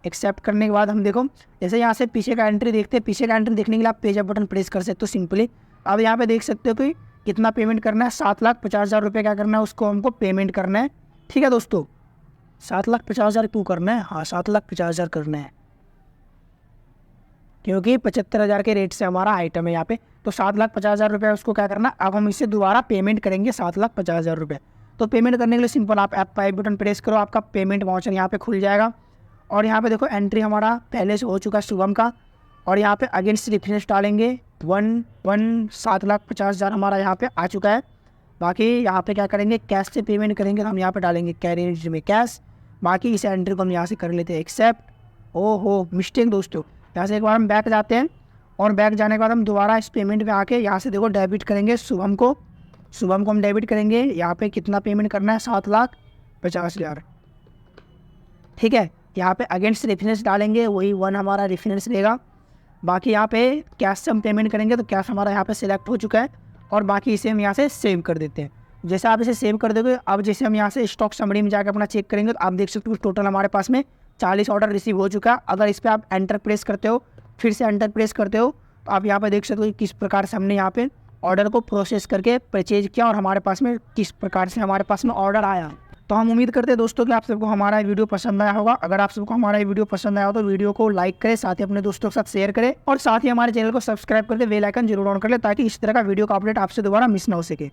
एक्सेप्ट करने के बाद हम देखो जैसे यहाँ से पीछे का एंट्री देखते हैं, पीछे का एंट्री देखने के लिए आप पेज अप बटन प्रेस कर सकते हो सिंपली। अब यहाँ पे देख सकते हो कि कितना पेमेंट करना है, 7,50,000 रुपये क्या करना है, उसको हमको पेमेंट करना है। ठीक है दोस्तों, 7,50,000 क्यों करना है, हाँ 7,50,000 करना है क्योंकि 75,000 के रेट से हमारा आइटम है यहाँ पे, तो 7,50,000 रुपये उसको क्या करना, अब हम इसे दोबारा पेमेंट करेंगे 7,50,000 रुपये। तो पेमेंट करने के लिए सिंपल आप F5 बटन प्रेस करो, आपका पेमेंट वाउचर यहाँ पे खुल जाएगा और यहाँ पे देखो एंट्री हमारा पहले से हो चुका है शुभम का, और यहाँ पे अगेंस्ट रेफरेंस डालेंगे 7,50,000 हमारा यहाँ पे आ चुका है। बाकी यहाँ पे क्या करेंगे, कैश से पेमेंट करेंगे, तो हम यहाँ पे डालेंगे कैरेज में कैश। बाकी इस एंट्री को हम यहाँ से कर लेते हैं एक्सेप्ट। ओहो मिस्टेक दोस्तों, यहाँ से एक बार हम बैक जाते हैं और बैक जाने के बाद हम दोबारा इस पेमेंट में आके यहाँ से देखो डेबिट करेंगे शुभम को हम डेबिट करेंगे। यहाँ पे कितना पेमेंट करना है, 7,50,000। ठीक है, यहाँ पे अगेंस्ट रेफरेंस डालेंगे, वही 1 हमारा रेफरेंस रहेगा। बाकी यहाँ पे कैश से हम पेमेंट करेंगे, तो कैश हमारा यहाँ पे सिलेक्ट हो चुका है और बाकी इसे हम यहाँ से सेव कर देते हैं। जैसे आप इसे सेव कर दोगे, अब जैसे हम यहाँ से स्टॉक समरी में जाकर अपना चेक करेंगे तो आप देख सकते हो टोटल हमारे पास में 40 ऑर्डर रिसीव हो चुका है। अगर इस पर आप एंटर प्रेस करते हो, फिर से एंटर प्रेस करते हो, तो आप यहाँ पे देख सकते हो किस प्रकार से हमने यहाँ पे ऑर्डर को प्रोसेस करके परचेज किया और हमारे पास में किस प्रकार से हमारे पास में ऑर्डर आया। तो हम उम्मीद करते हैं दोस्तों कि आप सबको हमारा वीडियो पसंद आया होगा। अगर आप सबको हमारा वीडियो पसंद आया हो तो वीडियो को लाइक करें, साथ ही अपने दोस्तों के साथ शेयर करें और साथ ही हमारे चैनल को सब्सक्राइब करके बेल आइकन जरूर ऑन कर ले, ताकि इस तरह का वीडियो का अपडेट आपसे दोबारा मिस ना हो सके।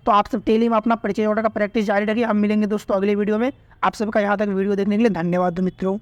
तो आप सब डेली में अपना परचेज ऑर्डर का प्रैक्टिस जारी रखिए। हम मिलेंगे दोस्तों अगले वीडियो में। आप सबका यहाँ तक वीडियो देखने के लिए धन्यवाद मित्रों।